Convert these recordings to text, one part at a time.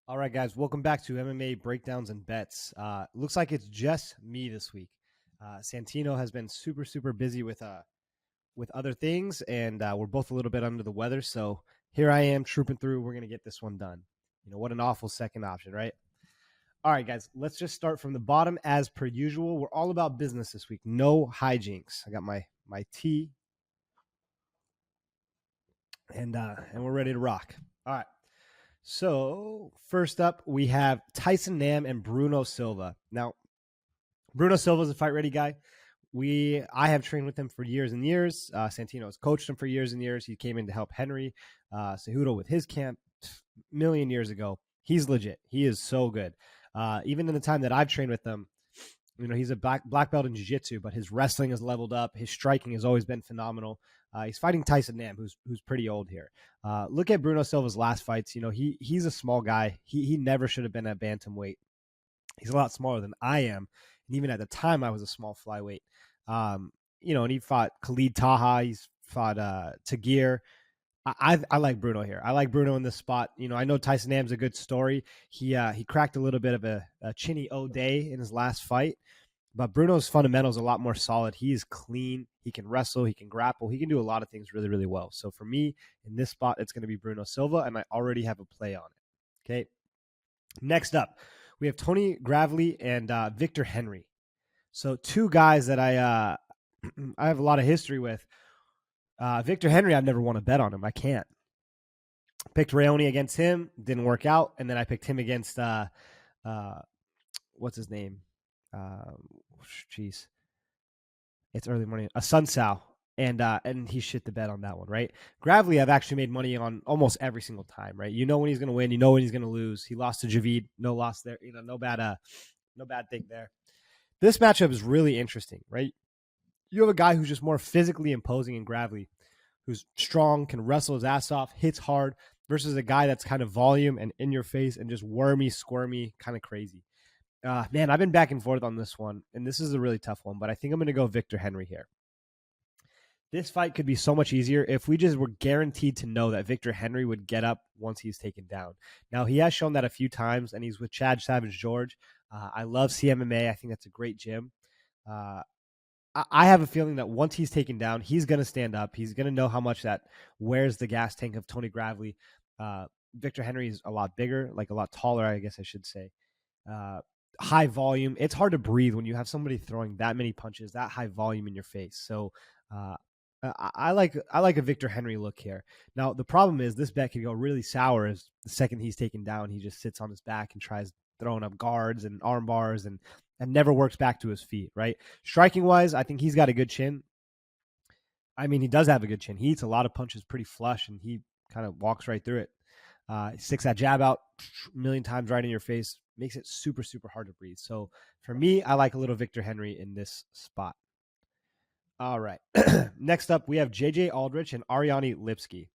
All right, guys, welcome back to MMA breakdowns and bets. Looks like it's just me this week. Santino has been super busy with other things, and we're both a little bit under the weather. So here I am trooping through. We're gonna get this one done. You know what an awful second option, right? All right, guys, let's just start from the bottom as per usual. We're all about business this week. No hijinks. I got my tea, and we're ready to rock. All right. So first up, we have Tyson Nam and Bruno Silva. Now, Bruno Silva is a fight-ready guy. I have trained with him for years and years. Santino has coached him for years and years. He came in to help Henry Cejudo with his camp a million years ago. He's legit. He is so good. Even in the time that I've trained with him, you know, he's a black belt in jiu-jitsu, but his wrestling has leveled up. His striking has always been phenomenal. He's fighting Tyson Nam, who's pretty old here. Look at Bruno Silva's last fights. You know, he's a small guy. He never should have been at bantamweight. He's a lot smaller than I am. And even at the time, I was a small flyweight. You know, and he fought Khalid Taha. He's fought Tagir. I like Bruno here. I like Bruno in this spot. You know, I know Tyson Nam's a good story. He cracked a little bit of a chinny O'Day in his last fight. But Bruno's fundamentals are a lot more solid. He is clean. He can wrestle. He can grapple. He can do a lot of things really well. So for me, in this spot, it's going to be Bruno Silva, and I already have a play on it. Okay. Next up, we have Tony Gravely and Victor Henry. So two guys that I have a lot of history with. Victor Henry, I've never won a bet on him. I can't. Picked Raoni against him. Didn't work out. And then I picked him against, what's his name? It's early morning. Assuncao, and he shit the bed on that one, right? Gravely, I've actually made money on almost every single time, right? You know when he's going to win, you know when he's going to lose. He lost to Javid, no loss there, you know, no bad thing there. This matchup is really interesting, right? You have a guy who's just more physically imposing in Gravely, who's strong, can wrestle his ass off, hits hard, versus a guy that's kind of volume and in your face and just wormy, squirmy, kind of crazy. Man, I've been back and forth on this one, and this is a really tough one, but I think I'm going to go Victor Henry here. This fight could be so much easier if we just were guaranteed to know that Victor Henry would get up once he's taken down. Now, he has shown that a few times, and he's with Chad Savage George. I love CMMA. I think that's a great gym. I have a feeling that once he's taken down, he's going to stand up. He's going to know how much that wears the gas tank of Tony Gravely. Victor Henry is a lot bigger, like a lot taller, I guess I should say. High volume. It's hard to breathe when you have somebody throwing that many punches, that high volume in your face. So I like a Victor Henry look here. Now, the problem is this bet can go really sour as the second he's taken down, he just sits on his back and tries throwing up guards and arm bars and never works back to his feet, right? Striking wise, I think he's got a good chin. I mean, he does have a good chin. He eats a lot of punches pretty flush, and he kind of walks right through it. He sticks that jab out a million times right in your face, makes it super hard to breathe. So for me, I like a little Victor Henry in this spot. All right. Next up, we have JJ Aldrich and Ariana Lipski.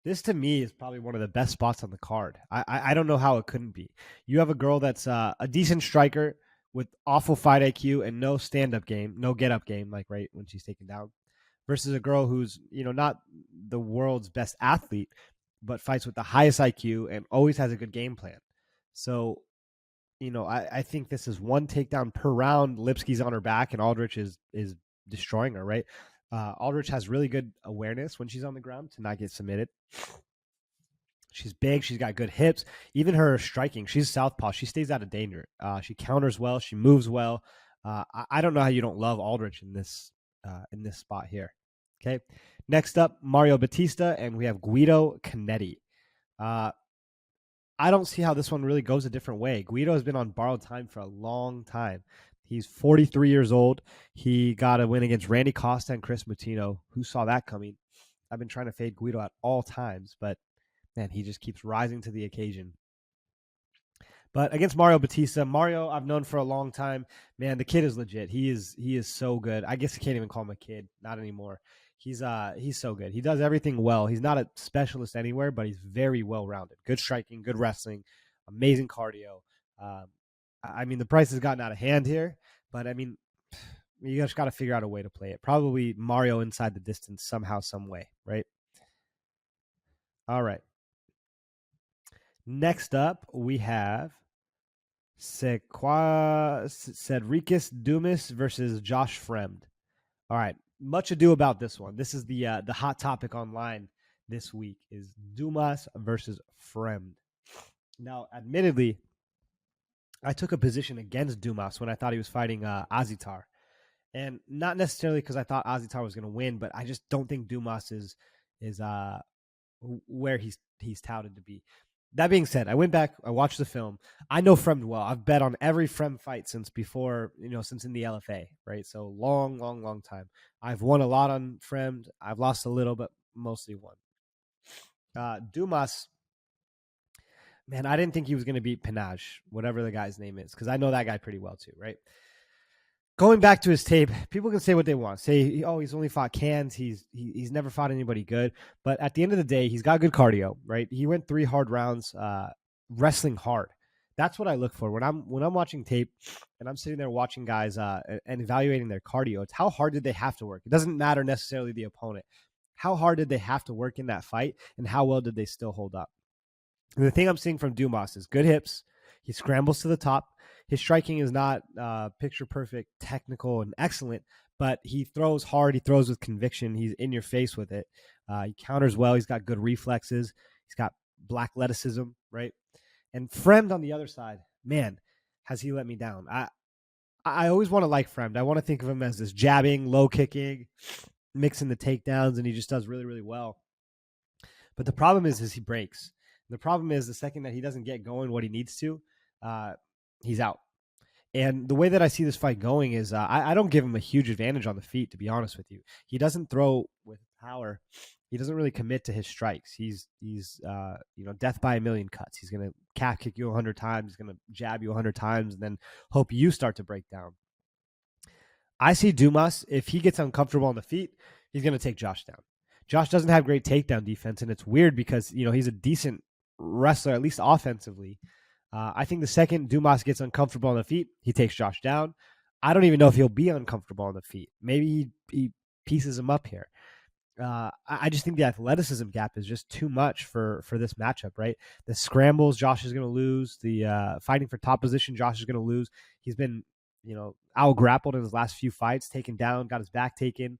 This, to me, is probably one of the best spots on the card. I don't know how it couldn't be. You have a girl that's a decent striker with awful fight IQ and no stand-up game, no get-up game, like right when she's taken down, versus a girl who's, you know, not the world's best athlete, but fights with the highest IQ and always has a good game plan. So, you know, I think this is one takedown per round. Lipski's on her back, and Aldrich is destroying her, right? Aldrich has really good awareness when she's on the ground to not get submitted. She's big. She's got good hips. Even her striking, she's southpaw. She stays out of danger. She counters well. She moves well. I don't know how you don't love Aldrich in this spot here. Okay. Next up, Mario Bautista, and we have Guido Cannetti. I don't see how this one really goes a different way. Guido has been on borrowed time for a long time. He's 43 years old. He got a win against Randy Costa and Chris Mutino. Who saw that coming? I've been trying to fade Guido at all times, but man, he just keeps rising to the occasion. But against Mario Bautista, Mario I've known for a long time. Man, the kid is legit. He is so good. I guess I can't even call him a kid. Not anymore. He's so good. He does everything well. He's not a specialist anywhere, but he's very well-rounded. Good striking, good wrestling, amazing cardio. I mean, the price has gotten out of hand here, but I mean, you just got to figure out a way to play it. Probably Mario inside the distance somehow, some way, right? All right. Next up, we have Sedriques Dumas versus Josh Fremd. All right, much ado about this one. This is the hot topic online this week is Dumas versus Fremd. Now, admittedly, I took a position against Dumas when I thought he was fighting Azitar, and not necessarily because I thought Azitar was going to win, but I just don't think Dumas is where he's touted to be. That being said, I went back, I watched the film. I know Fremd well. I've bet on every Fremd fight since before, since in the LFA, right? So long time. I've won a lot on Fremd. I've lost a little, but mostly won. Dumas, man, I didn't think he was going to beat Pinage, whatever the guy's name is, because I know that guy pretty well too, right? Going back to his tape, people can say what they want. Say, oh, he's only fought cans. He's never fought anybody good. But at the end of the day, he's got good cardio, right? He went 3 hard rounds, wrestling hard. That's what I look for when I'm watching tape and I'm sitting there watching guys and evaluating their cardio. It's how hard did they have to work? It doesn't matter necessarily the opponent. How hard did they have to work in that fight, and how well did they still hold up? And the thing I'm seeing from Dumas is good hips. He scrambles to the top. His striking is not picture perfect, technical, and excellent, but he throws hard. He throws with conviction. He's in your face with it. He counters well. He's got good reflexes. He's got black athleticism, right? And Fremd on the other side, man, has he let me down. I always want to like Fremd. I want to think of him as this jabbing, low kicking, mixing the takedowns, and he just does really, really well. But the problem is he breaks. The problem is the second that he doesn't get going what he needs to, he's out. And the way that I see this fight going is I don't give him a huge advantage on the feet, to be honest with you. He doesn't throw with power. He doesn't really commit to his strikes. He's death by a million cuts. He's going to calf kick you 100 times. He's going to jab you 100 times and then hope you start to break down. I see Dumas, if he gets uncomfortable on the feet, he's going to take Josh down. Josh doesn't have great takedown defense, and it's weird because, he's a decent wrestler, at least offensively. I think the second Dumas gets uncomfortable on the feet, he takes Josh down. I don't even know if he'll be uncomfortable on the feet. Maybe he pieces him up here. I just think the athleticism gap is just too much for this matchup, right? The scrambles, Josh is going to lose. The fighting for top position, Josh is going to lose. He's been, out grappled in his last few fights, taken down, got his back taken.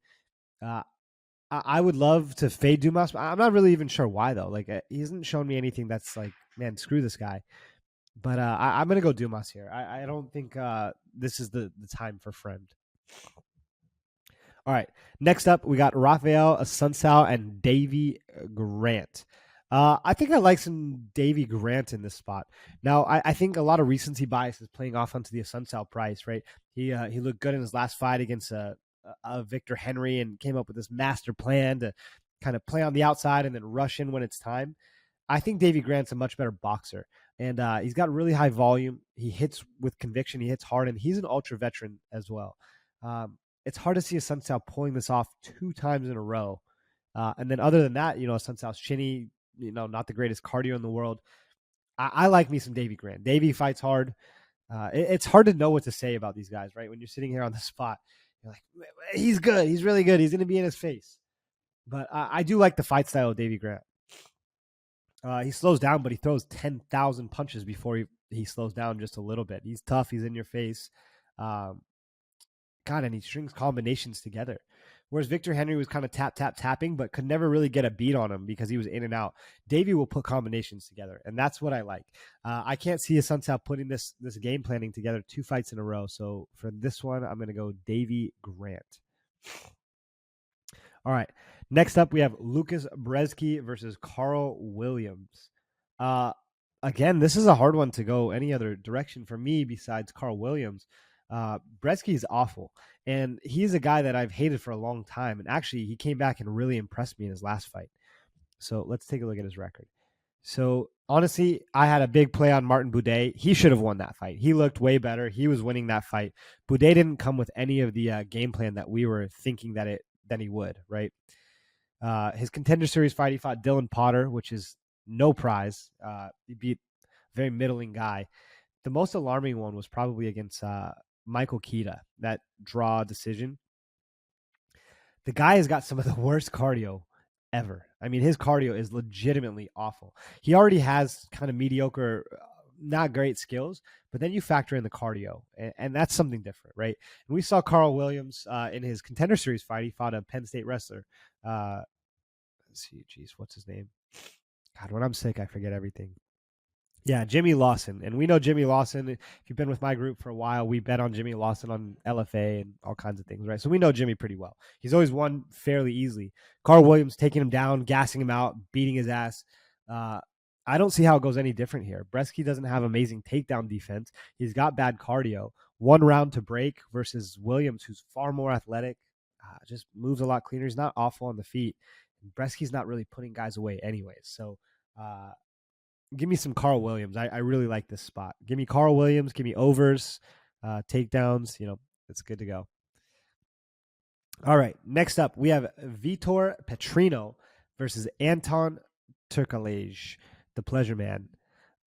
I would love to fade Dumas, but I'm not really even sure why, though. Like, he hasn't shown me anything that's like, man, screw this guy. But I'm going to go Dumas here. I don't think this is the time for Fremd. All right. Next up, we got Raphael, assuncao, and Davey Grant. I think I like some Davey Grant in this spot. Now, I think a lot of recency bias is playing off onto the assuncao price, right? He looked good in his last fight against Victor Henry and came up with this master plan to kind of play on the outside and then rush in when it's time. I think Davey Grant's a much better boxer, and he's got really high volume. He hits with conviction. He hits hard, and he's an ultra veteran as well. It's hard to see assuncao pulling this off 2 times in a row. And then other than that, assuncao's chinny, not the greatest cardio in the world. I like me some Davey Grant. Davey fights hard. It's hard to know what to say about these guys, right? When you're sitting here on the spot, you're like, he's good. He's really good. He's going to be in his face. But I do like the fight style of Davey Grant. He slows down, but he throws 10,000 punches before he slows down just a little bit. He's tough. He's in your face. And he strings combinations together. Whereas Victor Henry was kind of tapping, but could never really get a beat on him because he was in and out. Davey will put combinations together, and that's what I like. I can't see assuncao putting this game planning together 2 fights in a row. So for this one, I'm going to go Davey Grant. All right. Next up, we have Lukasz Brzeski versus Karl Williams. Again, this is a hard one to go any other direction for me besides Karl Williams. Brzeski is awful, and he's a guy that I've hated for a long time. And actually, he came back and really impressed me in his last fight. So let's take a look at his record. So honestly, I had a big play on Martin Buday. He should have won that fight. He looked way better. He was winning that fight. Buday didn't come with any of the game plan that we were thinking that he would, right? His contender series fight, he fought Dylan Potter, which is no prize. He beat a very middling guy. The most alarming one was probably against Michael Kita, that draw decision. The guy has got some of the worst cardio ever. I mean, his cardio is legitimately awful. He already has kind of mediocre, not great skills, but then you factor in the cardio, and that's something different, right? And we saw Carl Williams in his Contender Series fight. He fought a Penn State wrestler. Let's see, geez, what's his name? God, when I'm sick, I forget everything. Yeah, Jimmy Lawson. And we know Jimmy Lawson. If you've been with my group for a while, we bet on Jimmy Lawson on LFA and all kinds of things, right? So we know Jimmy pretty well. He's always won fairly easily. Carl Williams taking him down, gassing him out, beating his ass. I don't see how it goes any different here. Brzeski doesn't have amazing takedown defense. He's got bad cardio. 1 round to break versus Williams, who's far more athletic, just moves a lot cleaner. He's not awful on the feet. Brzeski's not really putting guys away anyways. So, give me some Carl Williams. I really like this spot. Give me Carl Williams. Give me overs, takedowns. It's good to go. All right. Next up, we have Vitor Petrino versus Anton Turkalj, the pleasure man.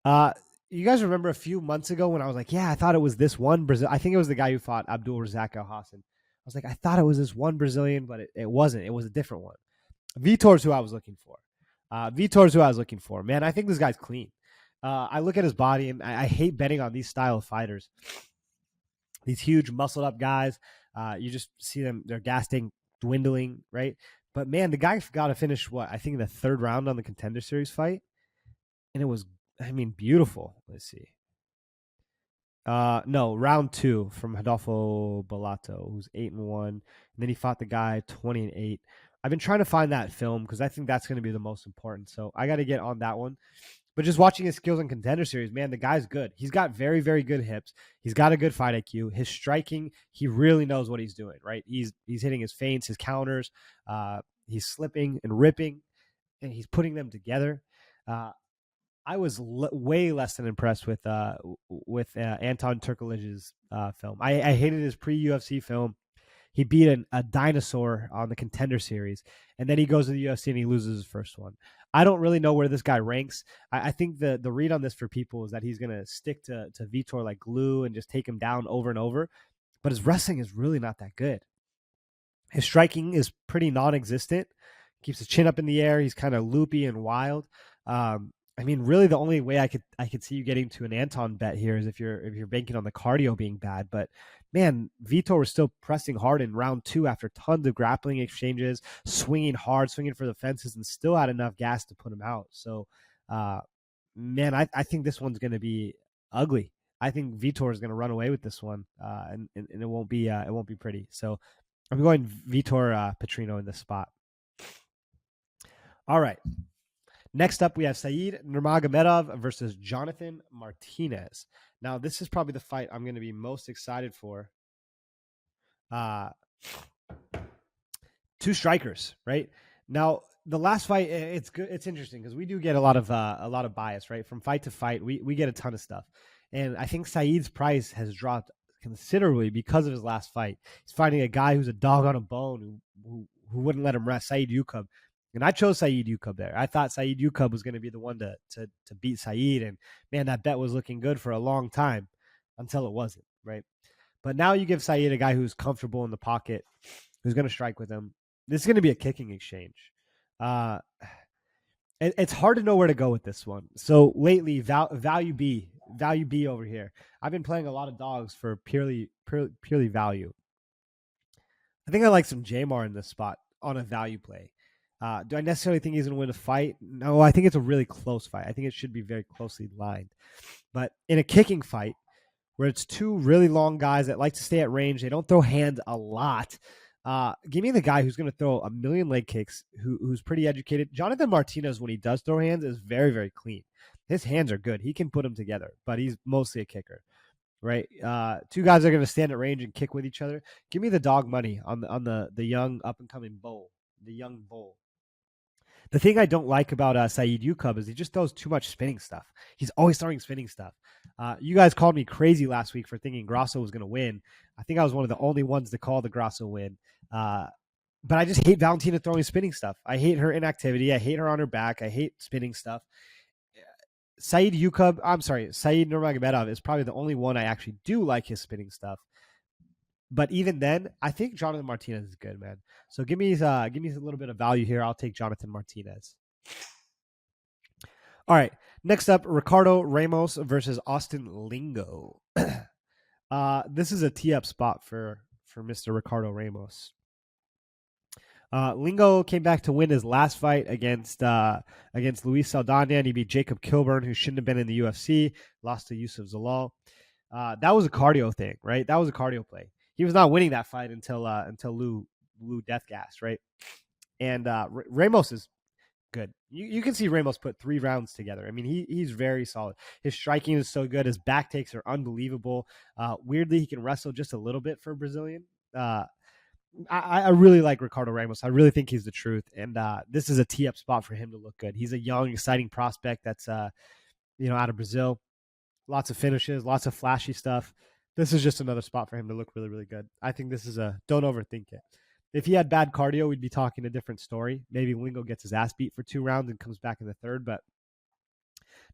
You guys remember a few months ago when I was like, yeah, I thought it was this one Brazil. I think it was the guy who fought Abdul Razak Al Hassan. I was like, I thought it was this one Brazilian, but it wasn't. It was a different one. Vitor's who I was looking for. Man, I think this guy's clean. I look at his body, and I hate betting on these style of fighters. These huge, muscled up guys, you just see them, their gas tank dwindling, right? But, man, the guy got to finish, I think the 3rd round on the Contender Series fight. And it was, beautiful. Let's see. No, round 2 from Rodolfo Bellato, who's 8-1. And then he fought the guy 20-8. I've been trying to find that film because I think that's going to be the most important. So I got to get on that one. But just watching his skills in Contender Series, man, the guy's good. He's got very, very good hips. He's got a good fight IQ. His striking, he really knows what he's doing, right? He's hitting his feints, his counters. He's slipping and ripping, and he's putting them together. I was way less than impressed with Anton Turkalj's film. I hated his pre-UFC film. He beat a dinosaur on the Contender Series, and then he goes to the UFC and he loses his first one. I don't really know where this guy ranks. I think the read on this for people is that he's going to stick to Vitor like glue and just take him down over and over. But his wrestling is really not that good. His striking is pretty non-existent. Keeps his chin up in the air. He's kind of loopy and wild. Really, the only way I could see you getting to an Anton bet here is if you're banking on the cardio being bad. But man, Vitor was still pressing hard in round 2 after tons of grappling exchanges, swinging hard, swinging for the fences, and still had enough gas to put him out. So, I think this one's going to be ugly. I think Vitor is going to run away with this one, and it won't be pretty. So, I'm going Vitor Petrino in this spot. All right. Next up, we have Said Nurmagomedov versus Jonathan Martinez. Now, this is probably the fight I'm going to be most excited for. 2 strikers, right? Now, the last fight, it's good. It's interesting because we do get a lot of bias, right? From fight to fight, we get a ton of stuff, and I think Said's price has dropped considerably because of his last fight. He's fighting a guy who's a dog on a bone who wouldn't let him rest, Said Yukub. And I chose Said Yukub there. I thought Said Yukub was going to be the one to beat Said. And, man, that bet was looking good for a long time until it wasn't, right? But now you give Said a guy who's comfortable in the pocket, who's going to strike with him. This is going to be a kicking exchange. It's hard to know where to go with this one. So lately, value B over here. I've been playing a lot of dogs for purely value. I think I like some Jamar in this spot on a value play. Do I necessarily think he's going to win a fight? No, I think it's a really close fight. I think it should be very closely lined. But in a kicking fight, where it's 2 really long guys that like to stay at range, they don't throw hands a lot. Give me the guy who's going to throw a million leg kicks, who's pretty educated. Jonathan Martinez, when he does throw hands, is very, very clean. His hands are good. He can put them together, but he's mostly a kicker, right? 2 guys are going to stand at range and kick with each other. Give me the dog money on the young up-and-coming bull, the young bull. The thing I don't like about Said Yukub is he just throws too much spinning stuff. He's always throwing spinning stuff. You guys called me crazy last week for thinking Grasso was going to win. I think I was one of the only ones to call the Grasso win. But I just hate Valentina throwing spinning stuff. I hate her inactivity. I hate her on her back. I hate spinning stuff. Said Nurmagomedov is probably the only one I actually do like his spinning stuff. But even then, I think Jonathan Martinez is good, man. So give me a little bit of value here. I'll take Jonathan Martinez. All right. Next up, Ricardo Ramos versus Austin Lingo. This is a tee up spot for Mr. Ricardo Ramos. Lingo came back to win his last fight against Luis Saldana, and he beat Jacob Kilburn, who shouldn't have been in the UFC. Lost to Yusuf Zalal. That was a cardio thing, right? That was a cardio play. He was not winning that fight until Lou death gassed, right? And Ramos is good. You can see Ramos put 3 rounds together. I mean, he's very solid. His striking is so good. His back takes are unbelievable. Weirdly, he can wrestle just a little bit for a Brazilian. I really like Ricardo Ramos. I really think he's the truth. And this is a tee up spot for him to look good. He's a young, exciting prospect that's out of Brazil. Lots of finishes, lots of flashy stuff. This is just another spot for him to look really, really good. I think this is don't overthink it. If he had bad cardio, we'd be talking a different story. Maybe Lingo gets his ass beat for 2 rounds and comes back in the third. But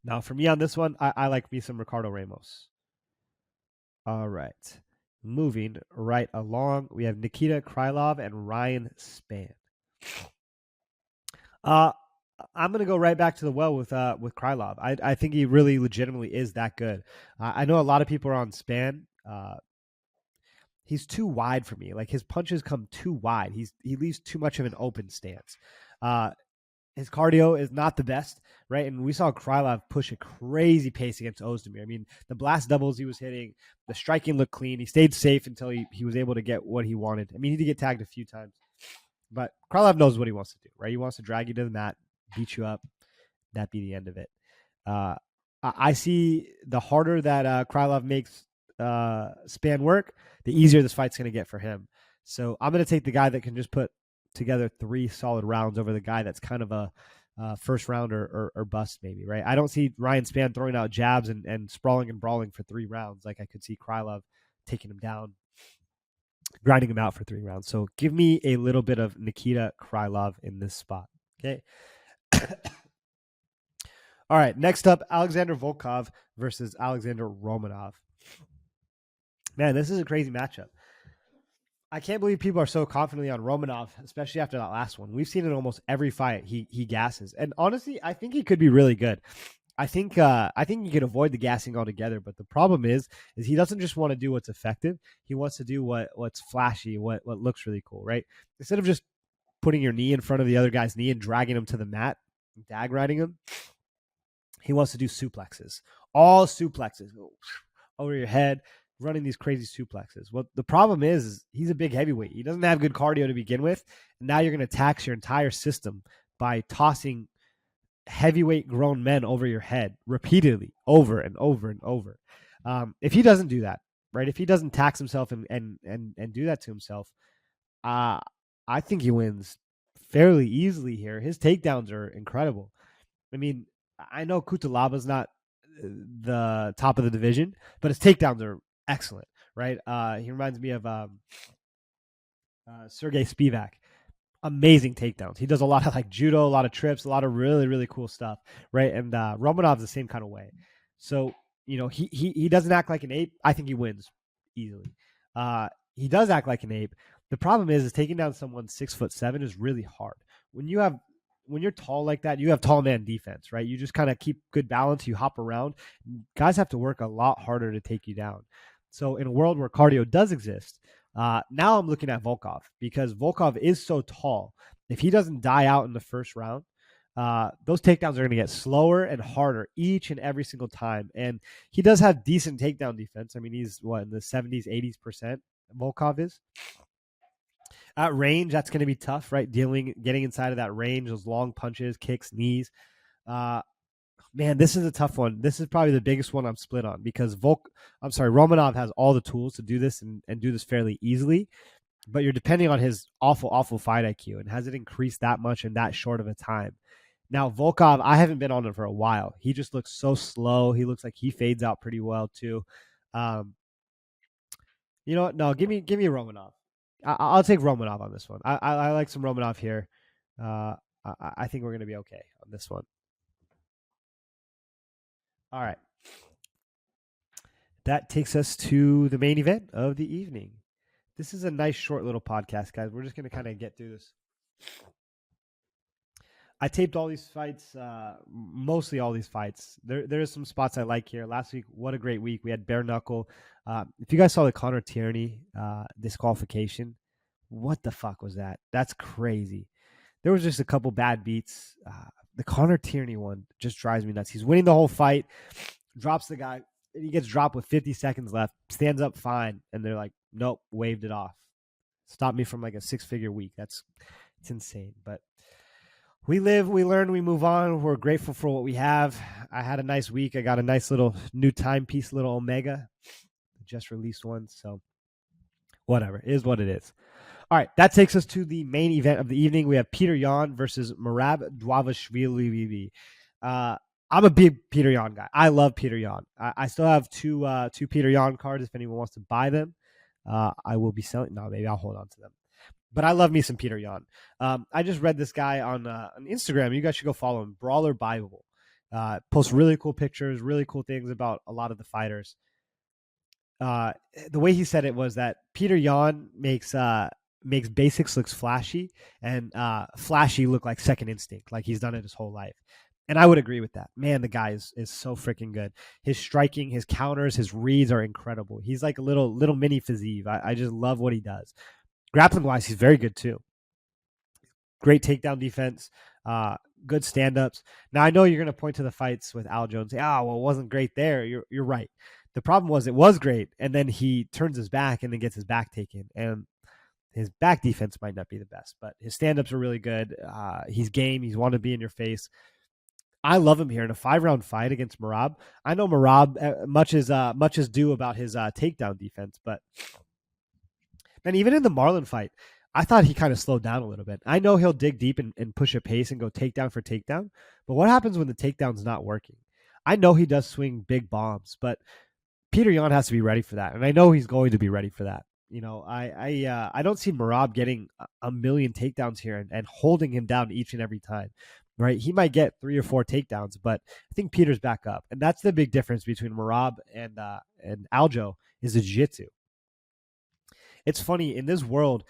now for me on this one, I like me some Ricardo Ramos. All right. Moving right along, we have Nikita Krylov and Ryan Spann. I'm going to go right back to the well with Krylov. I think he really legitimately is that good. I know a lot of people are on Spann. He's too wide for me. Like his punches come too wide. He leaves too much of an open stance. His cardio is not the best, right? And we saw Krylov push a crazy pace against Ozdemir. I mean, the blast doubles he was hitting, the striking looked clean. He stayed safe until he was able to get what he wanted. I mean, he did get tagged a few times. But Krylov knows what he wants to do, right? He wants to drag you to the mat, beat you up. That be the end of it. I see the harder that Krylov makes Spann work, the easier this fight's going to get for him. So I'm going to take the guy that can just put together 3 solid rounds over the guy that's kind of a first round or bust maybe, right? I don't see Ryan Spann throwing out jabs and sprawling and brawling for 3 rounds like I could see Krylov taking him down, grinding him out for 3 rounds. So give me a little bit of Nikita Krylov in this spot, okay? All right, next up, Alexander Volkov versus Alexander Romanov. Man, this is a crazy matchup. I can't believe people are so confidently on Romanov, especially after that last one. We've seen in almost every fight he gasses, and honestly, I think he could be really good. I think he could avoid the gassing altogether. But the problem is he doesn't just want to do what's effective. He wants to do what's flashy, what looks really cool, right? Instead of just putting your knee in front of the other guy's knee and dragging him to the mat, dag riding him, he wants to do suplexes, all suplexes over your head, running these crazy suplexes. Well, the problem is he's a big heavyweight. He doesn't have good cardio to begin with. And now you're going to tax your entire system by tossing heavyweight grown men over your head repeatedly, over and over and over. If he doesn't do that, right? If he doesn't tax himself and do that to himself, I think he wins fairly easily here. His takedowns are incredible. I mean, I know Kutalaba's not the top of the division, but his takedowns are excellent, right? He reminds me of Sergey Spivak. Amazing takedowns. He does a lot of like judo, a lot of trips, a lot of really, really cool stuff, right? And Romanov's the same kind of way. So, he doesn't act like an ape. I think he wins easily. He does act like an ape. The problem is taking down someone 6'7" is really hard. When you're tall like that, you have tall man defense, right? You just kind of keep good balance. You hop around. Guys have to work a lot harder to take you down. So in a world where cardio does exist, now I'm looking at Volkov because Volkov is so tall. If he doesn't die out in the first round, those takedowns are going to get slower and harder each and every single time. And he does have decent takedown defense. I mean, he's in the 70s, 80%. Volkov is. At range, that's going to be tough, right? Getting inside of that range, those long punches, kicks, knees. Man, this is a tough one. This is probably the biggest one I'm split on because Romanov has all the tools to do this and do this fairly easily, but you're depending on his awful, awful fight IQ. And has it increased that much in that short of a time? Now, Volkov, I haven't been on him for a while. He just looks so slow. He looks like he fades out pretty well too. You know what? No, give me Romanov. I'll take Romanov on this one. I like some Romanov here. I think we're going to be okay on this one. All right. That takes us to the main event of the evening. This is a nice short little podcast, guys. We're just gonna kind of get through this. I taped all these fights, mostly all these fights. There's some spots I like here. Last week, what a great week. We had bare knuckle. If you guys saw the Connor Tierney disqualification, what the fuck was that? That's crazy. There was just a couple bad beats. The Connor Tierney one just drives me nuts. He's winning the whole fight, drops the guy, and he gets dropped with 50 seconds left, stands up fine, and they're like, nope, waved it off. Stopped me from like a 6-figure week. It's insane. But we live, we learn, we move on. We're grateful for what we have. I had a nice week. I got a nice little new timepiece, little Omega. Just released one. So whatever. It is what it is. All right. That takes us to the main event of the evening. We have Petr Yan versus Merab Dvalishvili. I'm a big Petr Yan guy. I love Petr Yan. I still have two Petr Yan cards if anyone wants to buy them. I will be selling. No, maybe I'll hold on to them. But I love me some Petr Yan. I just read this guy on Instagram. You guys should go follow him. Brawler Bible. Posts really cool pictures, really cool things about a lot of the fighters. The way he said it was that Petr Yan makes basics looks flashy and flashy look like second instinct, like he's done it his whole life. And I would agree with that. Man, the guy is so freaking good. His striking, his counters, his reads are incredible. He's like a little mini Fiziev. I just love what he does. Grappling-wise, he's very good too. Great takedown defense, good stand-ups. Now, I know you're going to point to the fights with Aljo and say, well, it wasn't great there. You're right. The problem was it was great, and then he turns his back and then gets his back taken. And his back defense might not be the best, but his stand-ups are really good. He's game. He's want to be in your face. I love him here in a 5-round fight against Merab. I know Merab much is due about his takedown defense, but then even in the Marlon fight, I thought he kind of slowed down a little bit. I know he'll dig deep and push a pace and go takedown for takedown, but what happens when the takedown's not working? I know he does swing big bombs, but Petr Yan has to be ready for that, and I know he's going to be ready for that. You know, I don't see Merab getting a million takedowns here and holding him down each and every time. Right, he might get 3 or 4 takedowns, but I think Peter's back up, and that's the big difference between Merab and Aljo is the jiu-jitsu. It's funny in this world,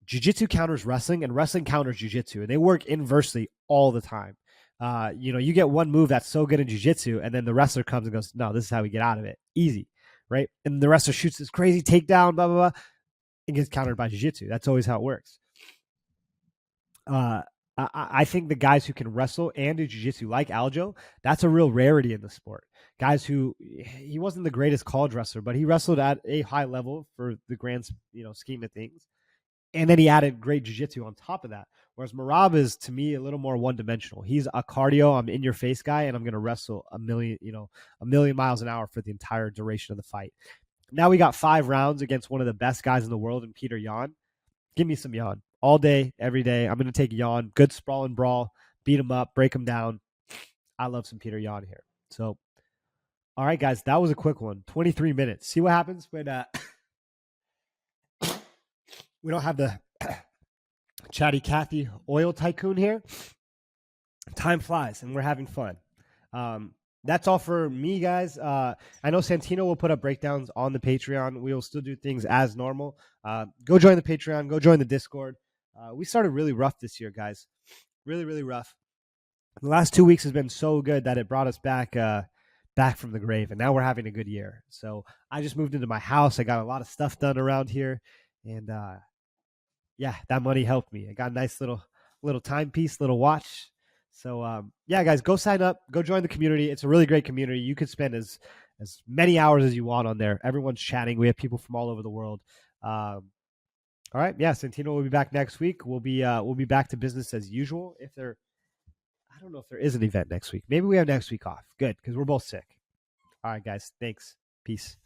jiu-jitsu counters wrestling, and wrestling counters jiu-jitsu, and they work inversely all the time. You get one move that's so good in jiu-jitsu, and then the wrestler comes and goes, "No, this is how we get out of it, easy." Right, and the wrestler shoots this crazy takedown, blah blah blah, and gets countered by jiu-jitsu. That's always how it works. I think the guys who can wrestle and do jiu-jitsu like Aljo, that's a real rarity in the sport. Guys who, he wasn't the greatest college wrestler, but he wrestled at a high level for the grand scheme of things. And then he added great jiu-jitsu on top of that. Whereas Merab is, to me, a little more one-dimensional. He's a cardio, I'm in your face guy, and I'm going to wrestle a million miles an hour for the entire duration of the fight. Now we got 5 rounds against one of the best guys in the world in Petr Yan. Give me some Yan. All day, every day. I'm going to take Yan. Good sprawl and brawl. Beat him up. Break him down. I love some Petr Yan here. So, all right, guys. That was a quick one. 23 minutes. See what happens when we don't have the chatty Cathy oil tycoon here. Time flies, and we're having fun. That's all for me, guys. I know Santino will put up breakdowns on the Patreon. We will still do things as normal. Go join the Patreon. Go join the Discord. We started really rough this year, guys. Really, really rough. The last 2 weeks has been so good that it brought us back from the grave, and now we're having a good year. So I just moved into my house. I got a lot of stuff done around here, and that money helped me. I got a nice little timepiece, little watch. So, guys, go sign up. Go join the community. It's a really great community. You could spend as many hours as you want on there. Everyone's chatting. We have people from all over the world. All right. Yeah, Santino will be back next week. We'll be back to business as usual. I don't know if there is an event next week. Maybe we have next week off. Good, because we're both sick. All right, guys. Thanks. Peace.